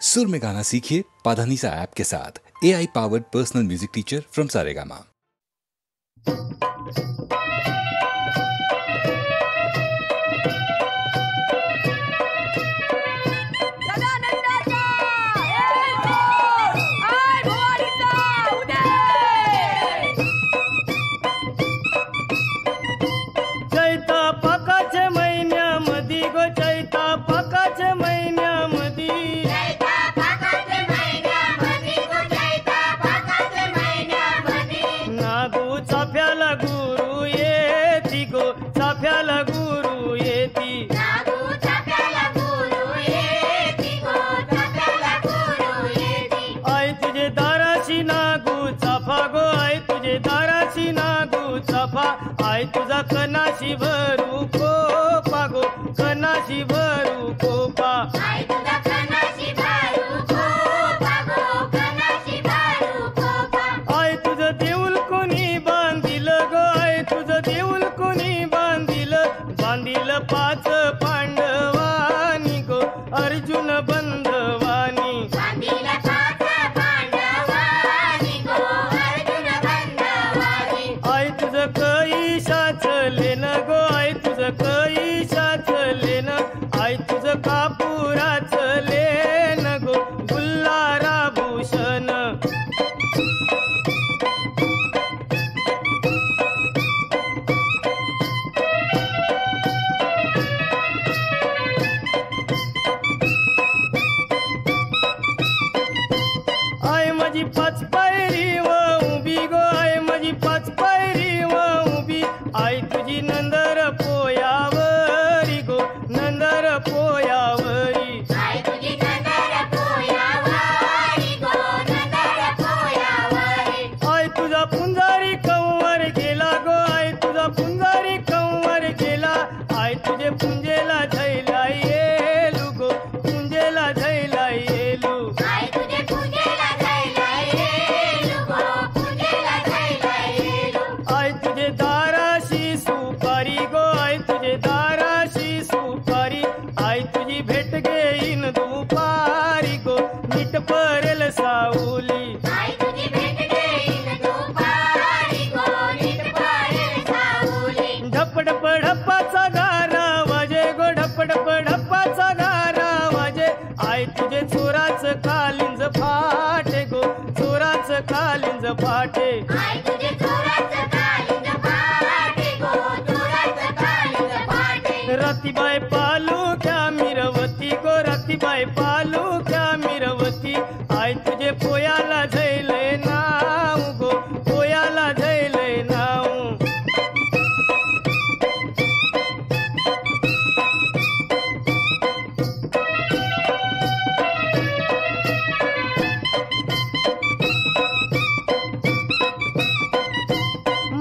सुर में गाना सीखिए पाधानीसा ऐप के साथ। AI powered personal music teacher from Saregama. आई तुझा कनाशी भरू कोपा गो, कनाशी भरू कोपा, आई तुझा कनाशी भरू कोपा गो, कनाशी भरू कोपा, आई तुझं देऊळ कोणी बांधिल गो, आई तुझं देऊळ कोणी बांधिल, बांधिल पाच पांडवानी गो, अर्जुन बंधवानी, बांधिल पाच पांडवानी गो, अर्जुन बंधवानी, आई तुझं लेन गो, आई तुझं कैशाच लेन, आई तुझं कापुराच लेन गो, गुल्हारा भूषण, आई माझी पाच पायरी व उभी गो, आई माझी पाच पायरी व उभी, आई तुझी नंदर पोयावरी गो, नंदर पोयावरी, आई तुझी नंदर पोयावरी गो, नंदर पोयावरी, आई तुझा पुंजारी कंवर गेला गो, आई तुझा पुंजारी कंवर गेला, आई तुझे पुंजेला झैला येलू गो, पुंजेला झैला येलू, आई तुझे पुंजेला झैला येलू गो, पुंजेला झैला येलू, आई तुझे दाराशी सुपारी गो, आई तुझे दाराशी सुपारी, आई तुझी भेट घेईन दुपारी गो, नीट परेल सावली, आई तुझी भेट घेईन दुपारी गो, नीट परेल सावली, ढपढप ढप्पाचा गारा वाजे गो, ढपढप ढप्पाचा गारा वाजे, आई तुझे चोराच कालिंज फाटे गो, चोराच कालिंज फाटे, आई तुझे चोराच कालिंज फाटे गो, चोराच कालिंज फाटे, रतीबाई पालुक्या मिरवती गो, रतीबाई पालुक्या मिरवती, आई तुझे पोयाला झैले नाव गो, पोयाला झैले नाव,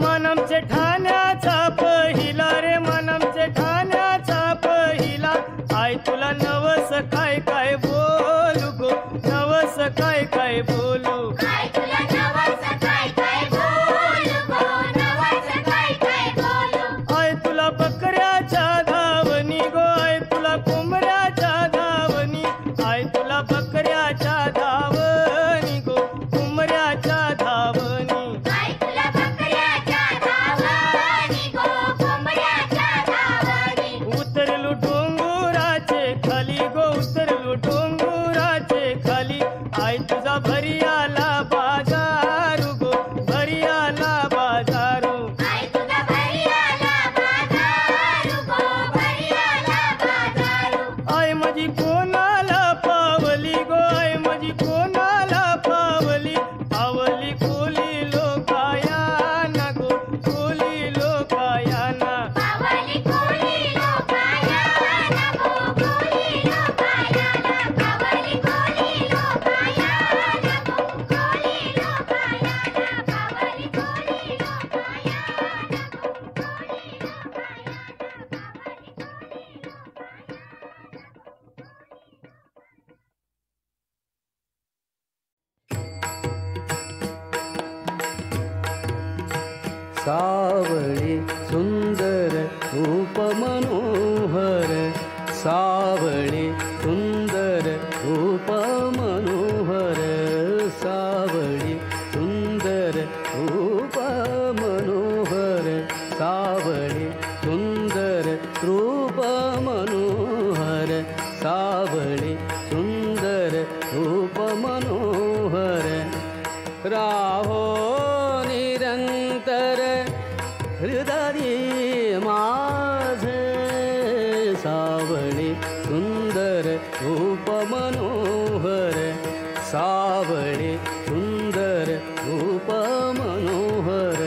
मनमचे ठाण्याचा पहिला रे, मनमचे ठाण्याचा पहिला, आई तुला नवस काय काय बोलू गो, नवस काय काय बोलू, आई तुला नवस काय काय बोलू गो, नवस काय काय बोलू, आई तुला बकऱ्याच्या धावणी गो, आई तुला कोंबड्याच्या धावणी, आई तुला बकऱ्याच्या धावणी गो, कोंबड्याच्या धावणी, आई तुला बकऱ्याच्या धावणी गो, कोंबड्याच्या धावणी, उतरलू डोंगराचे खाली गो, उतरलू डोंगराचे खाली, आई तुझा भरी आला बाजारू गो, भरी आला बाजारू, आई तुझा भरी आला बाजारू गो, भरी आला बाजारू, आई माझी कोणाला पावली गो, आई माझी कोणाला पावली, पावली कोली लोकायाना गो, कोली लोकायाना, पावली कोली लोकायाना गो, कोली लोकायाना, पावली कोली लोकायाना गो, कोली लोकायाना, पावली कोली लोकायाना गो, कोली सावळे सुंदर रूप मनोहर, सावळे सुंदर रूप रूप मनोहर सावळी सुंदर रूप मनोहर सावळी सुंदर रूप मनोहर सावळी सुंदर रूप मनोहर राहो निरंतर हृदय माझे सावळी सुंदर रूप मनोहर सावळी सुंदर रूप मनोहर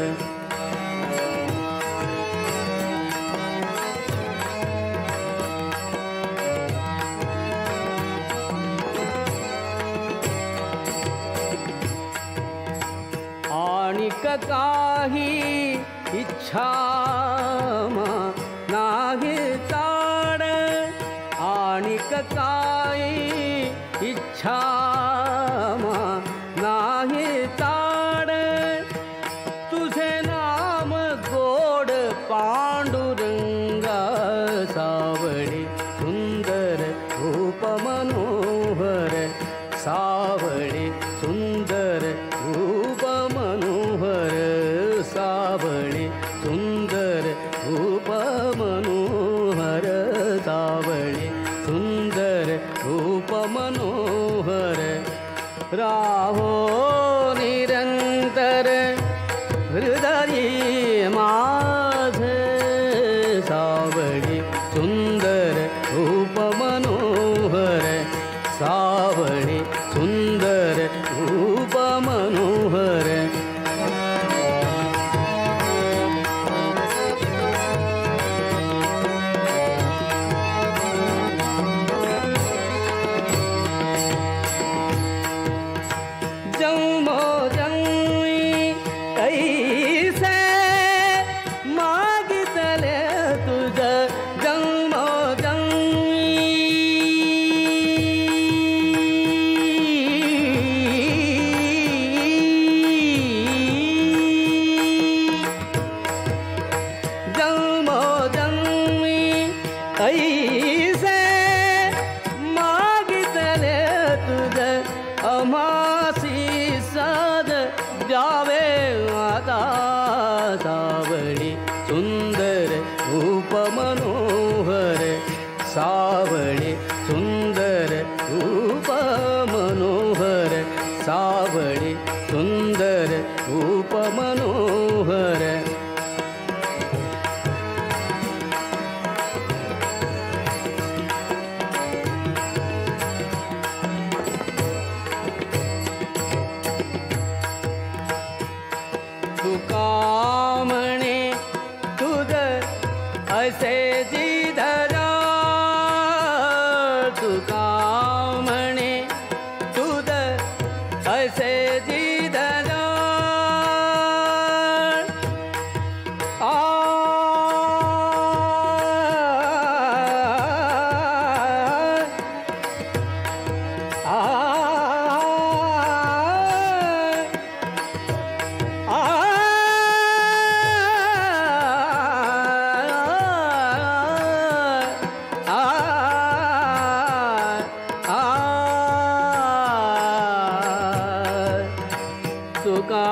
आणिक काही इच्छा नाही ताड आणिक काही इच्छा नाही ताड तुझे नाम गोड पांडुरंगा सावळी सुंदर रूप मनोहर सावळी सुंदर रूप मनोहर सावळी सुंदर रूप मनोहर सावळी सुंदर रूप मनोहर राहो निरंतर हृदय माझे सावळी सुंदर रूप मनोहर सावळी सुंदर रूप मनोहर जन्मो जन्मी कैसे मागितले तुझ जन्मो जन्मी ऐसे मागितले तुझ अमासी साध द्यावे आता सावळी सुंदर रूप मनोहर सावळी सुंदर रूप मनोहर सावळी सुंदर रूप मनोहर तुका म्हणे तुझ असे जिधरा तुका म्हणे तुझ असे जिधरा तुका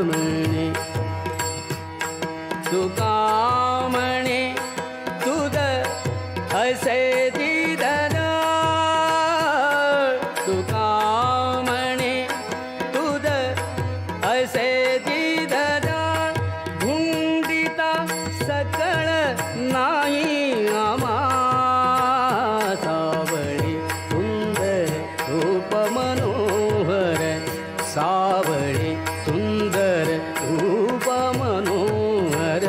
म्हणे तुका म्हणे तुझ असे जिधरा तुका म्हणे तुझ असे जिधरा धुंडिता सकळ नाही आम्हा सावळी सुंदर रूप मनोहर सावळी सुंदर रूप मनोहर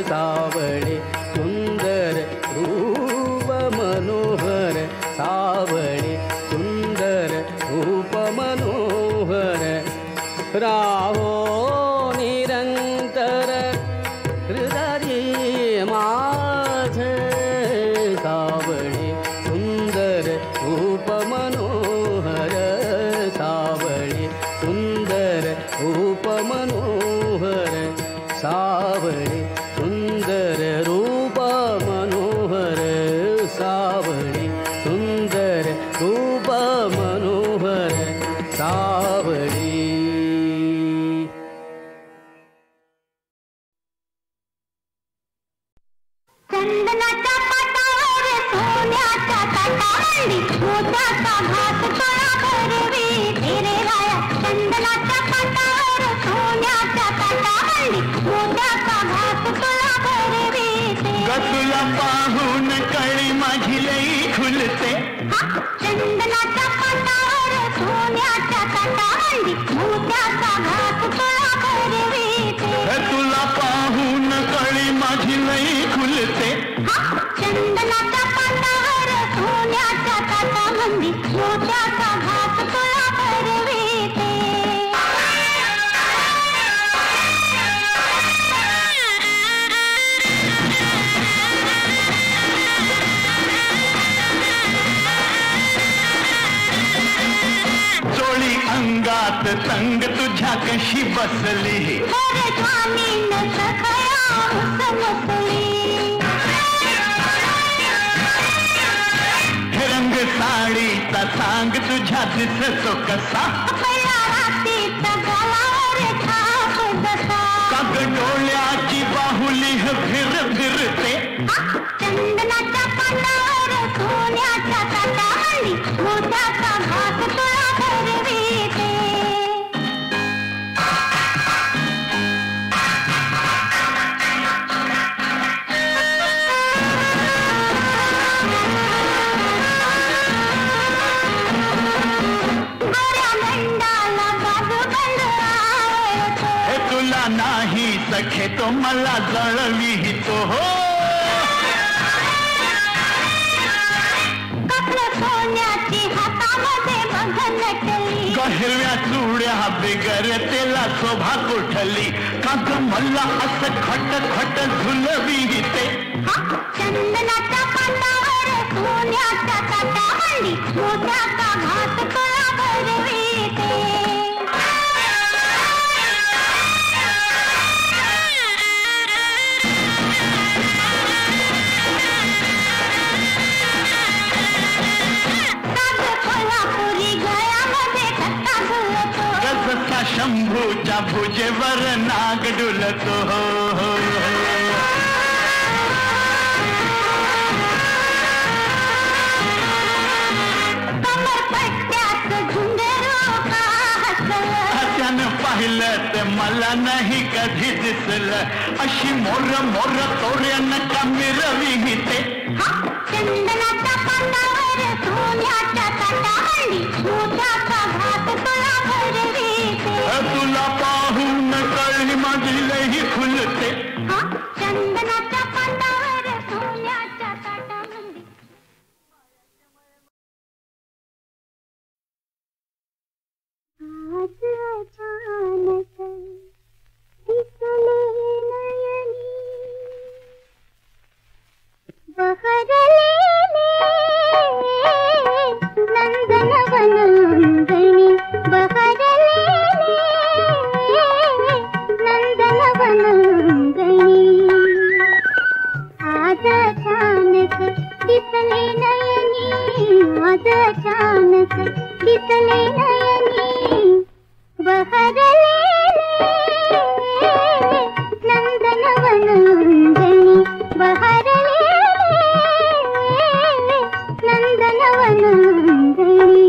सावळी सुंदर रूप मनोहर सावळी सुंदर रूप मनोहर राहो निरंतर हृदय माझे सावळी सुंदर रूप मनोहर सावळी सुंदर रूप मनोहर सावळी सुंदर रूप मनोहर काटाळली मोत्याचा घास तोळा भरवी रे राया चंदनाच्या पाटावर सोन्याच्या काटाळली मोत्याचा घास तोळा भरवी तुला पाहून कळी माझी लई खुलते चंदनाच्या पाटावर सोन्याच्या काटाळली मोत्याचा घास तोळा भरवी तुला पाहून कळी माझी लई खुलते चंदनाच्या पाटावर सोन्याच्या ताटामंदी मोत्याचा घास तोळा भरविते चोळी अंगात तंग तुझ्या कशी बसली रंग साडीचा सांग तुझ्या दिसतो कसा काग डोळ्याची बाहुली फिर फिरते चंदनाच्या पाटावर सोन्याच्या ताटावली मोत्याचा घास तोळा भरविते तुला नाही सखे तो मला जळवितो हो सोन्याची हातामध्ये बघ नटली हिरव्या चुड्या बिगर तेला शोभा कुठली काग मला असं खट खट झुलविते चंदनाच्या पाटावर सोन्याच्या ताटावली मोत्याचा घास तोळा भरविते शंभूच्या भुजेवर नाग डुलतो हो त्यानं पाहिलं तर मला नाही कधी दिसलं अशी मोर मोर तोऱ्यानं का मिरविते चंदनाच्या पाटावर सोन्याच्या ताटावली मोत्याचा घास तोळा भरविते तुला पाहून कळी माझी लई खुलते चंदनाच्या पाटावर सोन्याच्या ताटावली आज अचानक दिसले नयनी बहरलेले नंदनवनंगणी बहरलेले नंदनवनंगणी आज अचानक दिसले नयनी आज अचानक दिसले नयनी बहरलेले नंदनवनंगणी बहरलेले नंदनवनंगणी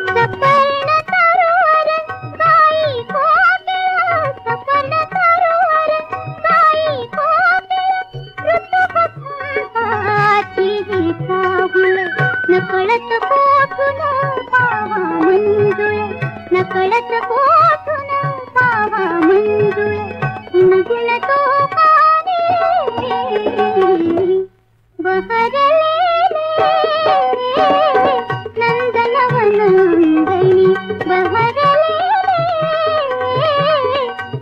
सपर्ण तरुवर गाई कोकिळा सपर्ण तरुवर गाई कोकिळा ऋतुपथाची चाहुल नकळत कोठून पावा मंजुळ नकळत कोठून पावा मंजुळ गुणगुण तो काने बहरलेले नंदनवनंगणी बहरलेले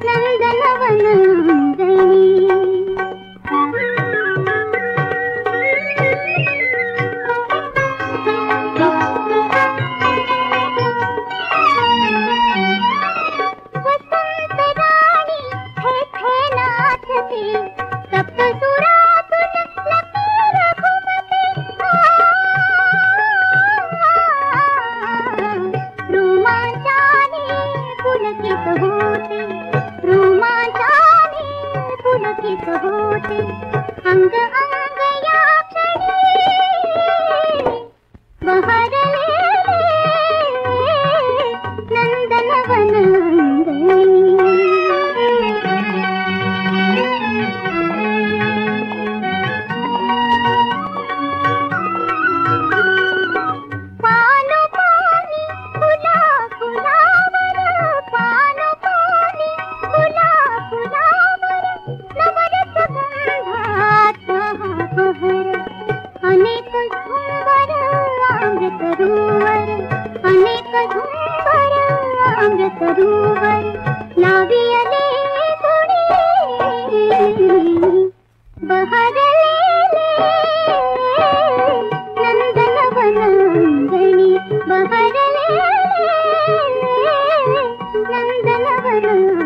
नंदनवनंगणी रोमांचाने पुलकित होते रोमांचाने होते अंग अंग या क्षणी बहरले नंदनवन पानो पानी फुला फुलावर पानो पानी फुला फुलावर नवरस गंधात बहर अनेक झुंबर अमृत रूवर अनेक झुंबर अमृत रूवर लावियले गुणी बहरले नंदनवनंगणी बहरले नंदनवनंगणी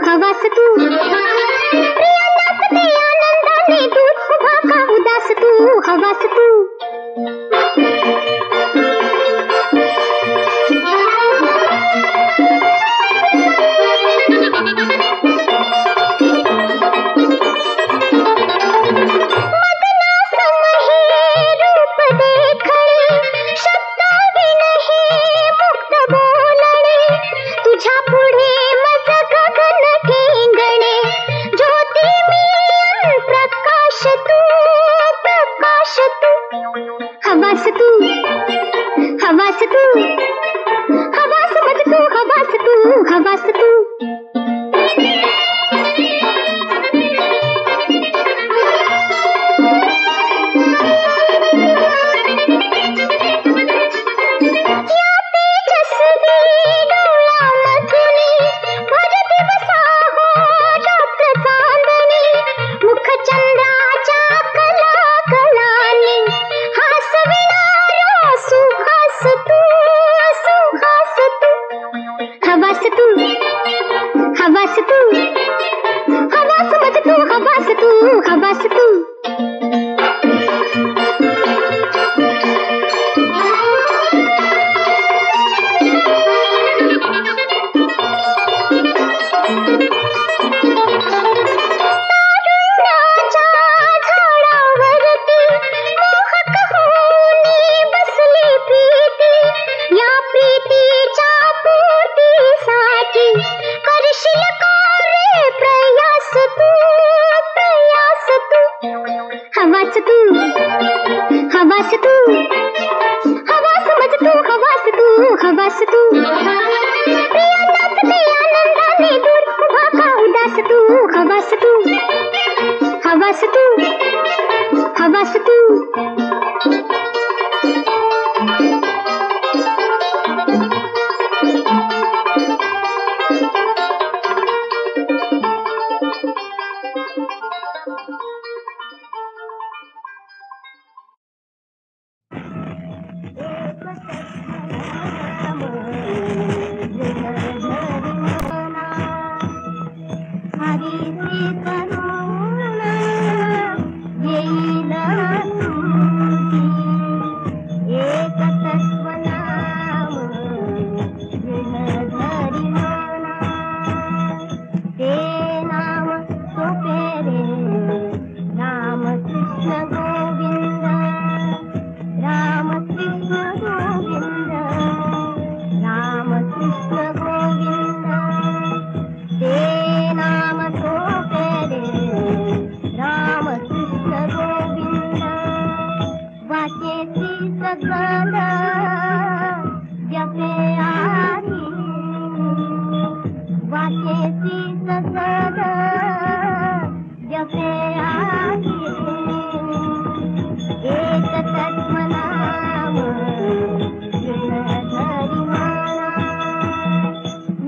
हवास तू प्रिया आनंदाने दूर उभा का उदास तू हवास तू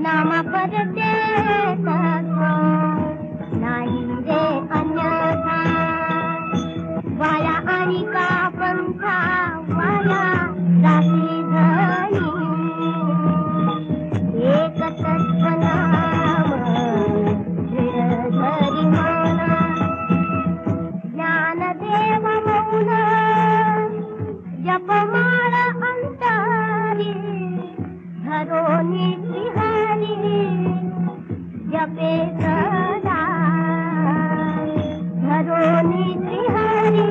नामा पर धरोनी श्रीहरी जपे सदा धरोनी श्रीहरी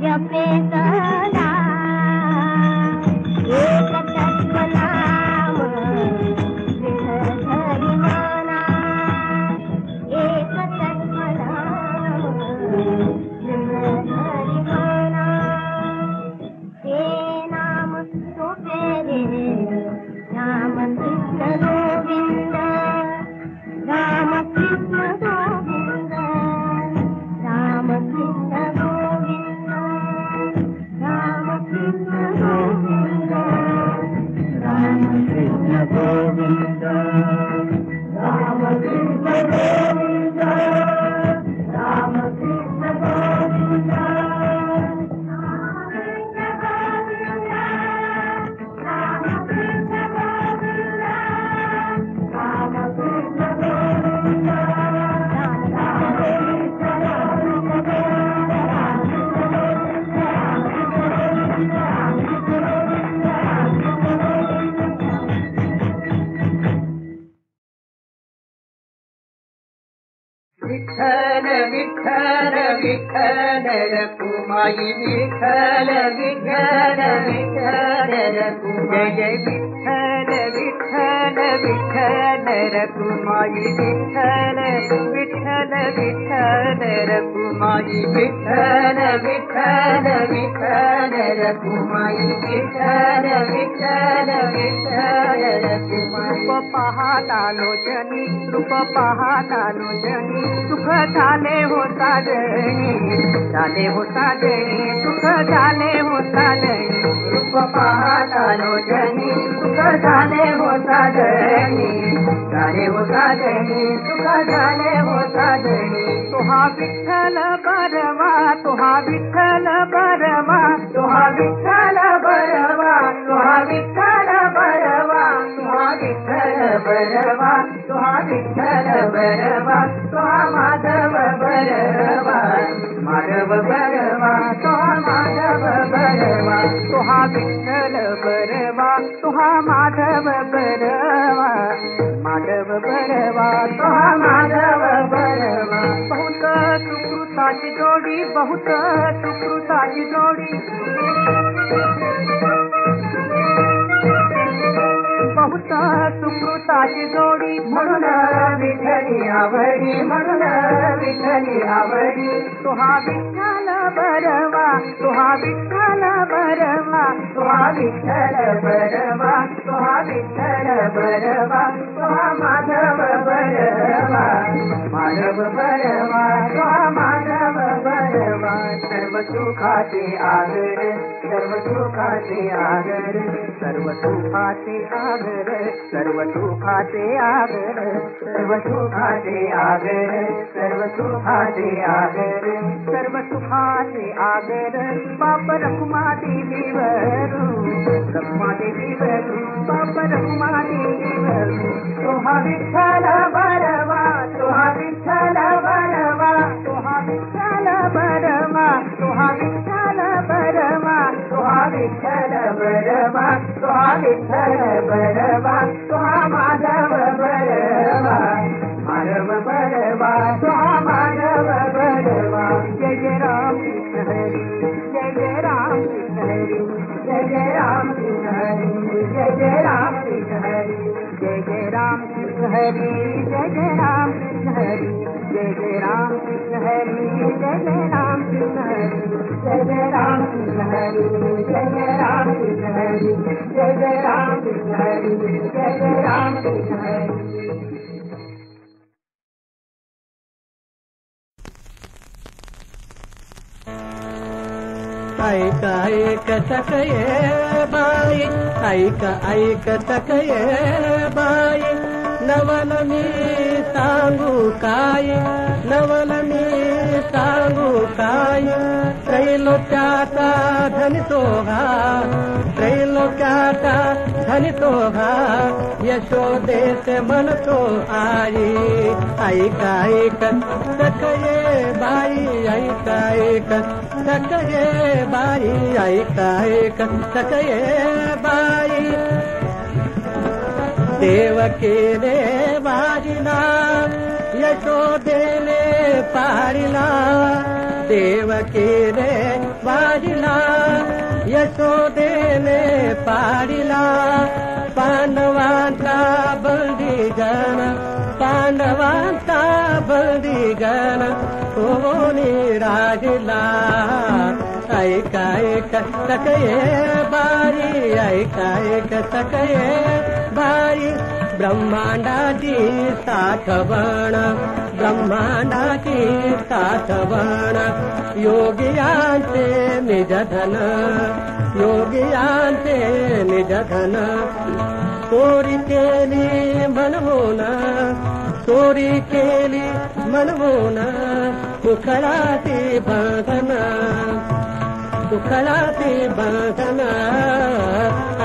जपे सदा एक तत्व नाम हरि माना एक तत्व नाम हरि माना हे नाम सुपेरे राम कृष्ण गोविंद राम कृष्ण गोविंद राम कृष्ण गोविंद राम कृष्ण गोविंद राम कृष्ण गोविंद राम कृष्ण गोविंद राम कृष्ण गोविंद विठ्ठल विठ्ठल विठ्ठल रखुमाई विठ्ठल विठ्ठल विठ्ठल रखुमाई जय विठ्ठल विठ्ठल विठ्ठल रखुमाई विठ्ठल विठ्ठल विठ्ठल रखुमाई विठ्ठल विठ्ठल विठ्ठल रखुमाई विठ्ठल विठ्ठल विठ्ठल रखुमाई रूप पाहता लोचनी रूप पाहता लोचनी सुख झाले हो साजणी झाले हो साजणी सुख झाले हो साजणी रूप पाहता लोचनी सुख झाले हो साजणी झाले हो साजणी सुख झाले हो साजणी तुहा विठ्ठल बरवा तुहा विठ्ठल बरवा तुहा विठ्ठल बरवा तुहा विठ्ठल बरवा तुहा विठ्ठल बरवा तुहा विठ्ठल बरवा तुहा माधव बरवा माधव बरवा तुहा माधव बरवा तुहा विठ्ठल बरवा तुहा माधव बरवा माधव बरवा तुहा माधव बरवा बहुत सुकृताची जोडी बहुत सुकृताची जोडी बहुत सुकृताची जोडी म्हणून विठ्ठली आवडी म्हणून विठ्ठली आवडी तुहा विठ्ठल बरवा तुहा विठ्ठल बरवा तुहा विठ्ठल बरवा तुहा विठ्ठल बरवा तुहा माधव बरवा माधव बरवा तुहा माधव बरवा सर्व सुखाचे आगर सर्व सुखाचे आगर सर्व सुखाचे आगर सर्व सुखाचे आगर सर्व सुखाचे आगर सर्व सुखाचे आगर सर्व सुखाचे आगर बाप रखुमा देवीवरू रखुमा देवीवरू बाप रखुमा देवीवरू तुहा विठ्ठल बरवा तुहा विठ्ठल बरवा तुहा विठ्ठल बरवा तुहा विठ्ठल बरवा तुहा विठ्ठल बरवा तुहा विठ्ठल बरवा तुहा माधव बरवा माधव बरवा तुहा माधव बरवा जय जय राम कृष्ण हरी जय जय राम कृष्ण हरी जय जय राम कृष्ण हरी जय जय राम कृष्ण हरी जय जय राम कृष्ण हरी जय जय राम कृष्ण हरी जय जय राम कृष्ण हरी जय जय राम कृष्ण हरी जय जय राम कृष्ण हरी जय जय राम कृष्ण हरी जय जय राम कृष्ण हरी जय जय राम कृष्ण हरी ऐक ऐक सकये बाई ऐक ऐक सकये बाई नवल मी सांगू काय नवल मी सांगू काय त्रैलोक्याचा धनी तो हा त्रैलोक्याचा धनी तो हा यशोदेचे म्हणतो आई ऐक ऐक सकये बाई ऐक ऐक सकये बाई ऐक ऐक सकये बाई देवकीने वाजिला यशोदेने पाडिला देवकीने वाजिला यशोदेने पाडिला पांडवांचा बंदीगण पांडवांचा बंदीगण कोणी राहिला ऐका ऐक सकये बारी ऐका ऐक सकये बारी ब्रह्मांडाची साठवण ब्रह्मांडाची साठवण योगियांचे निजधन योगियांचे निजधन चोरी केली म्हणून चोरी केली म्हणून उखळाती बंधन उखळाती बंधन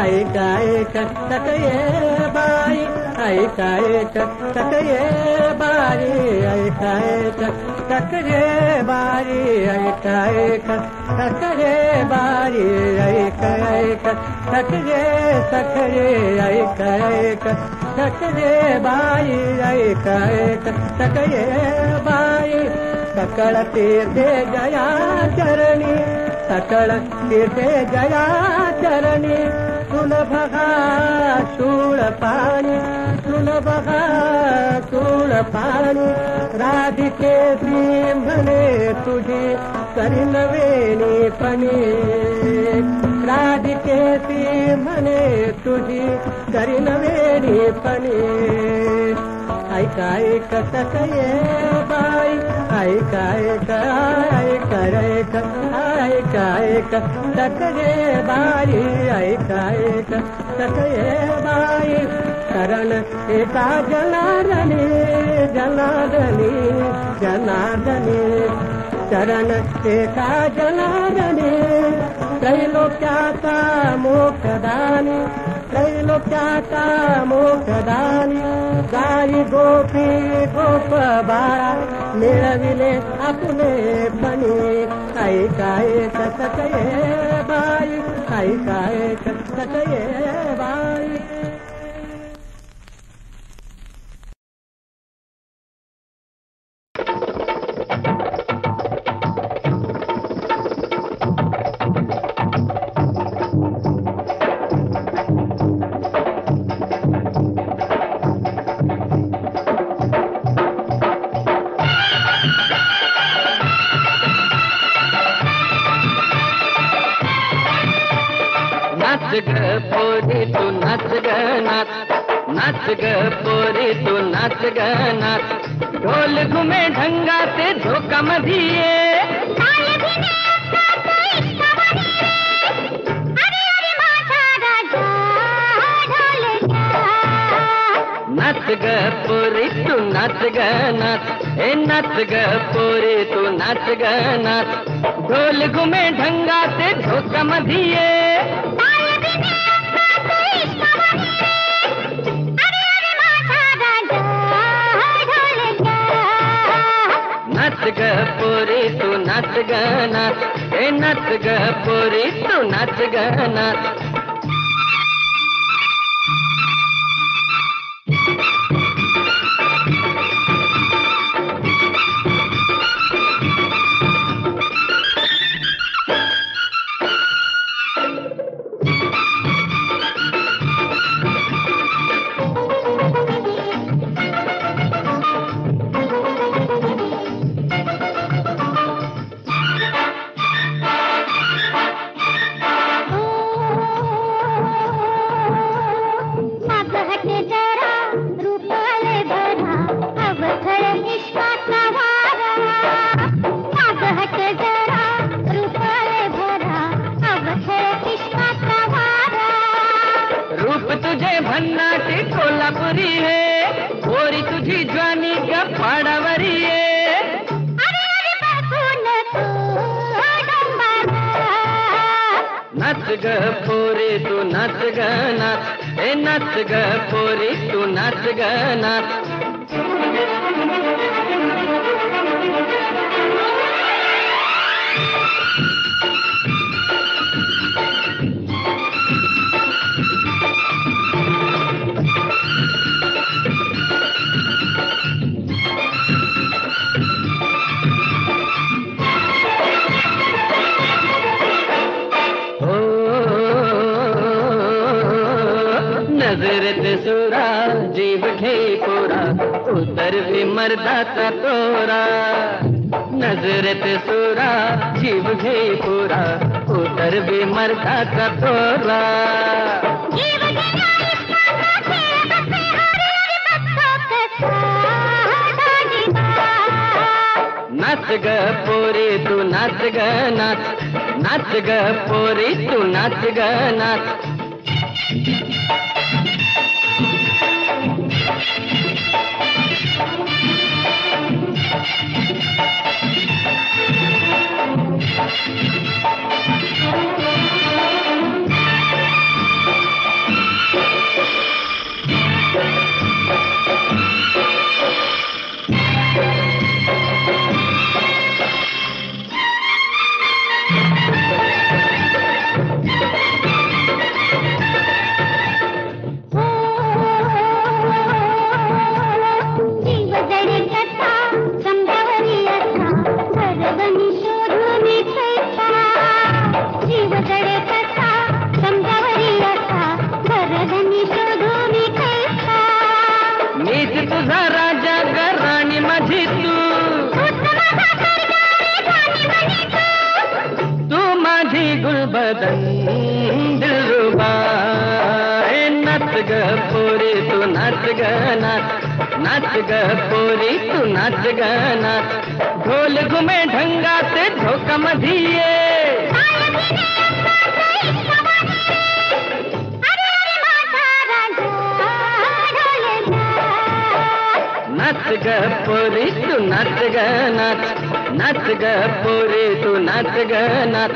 ऐका ऐक सकये बाई ऐका ऐक सकये बाई ऐका ऐक सकये बाई ऐका ऐक सकये बाई ऐका ऐक सकये सकये ऐका ऐक सकये बाई ऐका ऐक सकये बाई सकळ तीर्थे जया चरणी सकळ तीर्थे जया चरणी सुलभगा शूळ पाणी सुलभगा शूळ पाणी राधिकेची म्हणे तुझी करीन वेणीपणी राधिकेची म्हणे तुझी करीन वेणीपणी ऐका ऐक सकये बाई ऐका ऐक ऐका ऐक ऐका ऐक सकये बाई ऐका ऐक सकये बाई शरण एका जनार्दनी जनार्दनी जनार्दनी शरण एका जनार्दनी त्रैलोक्याचा मोक्षदानी त्रैलोक्याचा मोक्षदानी गाई गोपी गोप बाळा मिळविले आपले पणी ऐका ऐक सकये बाई ऐका ऐक सकये बाई नाच ग पोरी तू नाच ग नाच नाच ग पोरी तू नाच ग नाच ढोल घुमे ढंगा ते धोका मधिये नाच ग पोरी तू नाच ग नाच ए नाच ग पोरी तू नाच ग नाच ढोल घुमे ढंगा ते धोका मधिये नाच ग पोरी तू नाच ग नाच ए नाच ग पोरी तू नाच ग नाच तुझे भन्नाटी कोल्हापुरी है गोरी तुझी ज्वानी का पाडावरी है नाच ग पोरी तू नाच ग नाच ए नाच ग पोरी तू नाच ग नाच नजरेत सुरा जीव घे पोरा उतर भी मर्दाचा तोरा नजरेत सुरा जीव घे पोरा उतर भी मर्दाचा तोरा नाच ग पोरी तू नाच ग नाच नाच ग पोरी तू नाच ग नाच बदन दिलरुबा नाच ग पोरी तू नाच ग नाच नाच ग पोरी तू नाच ग नाच ढोल घुमे ढंगा ते झोका मधिये नाच ग पोरी तू नाच ग नाच नाच ग पोरी तू नाच ग नाच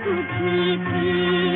तुझी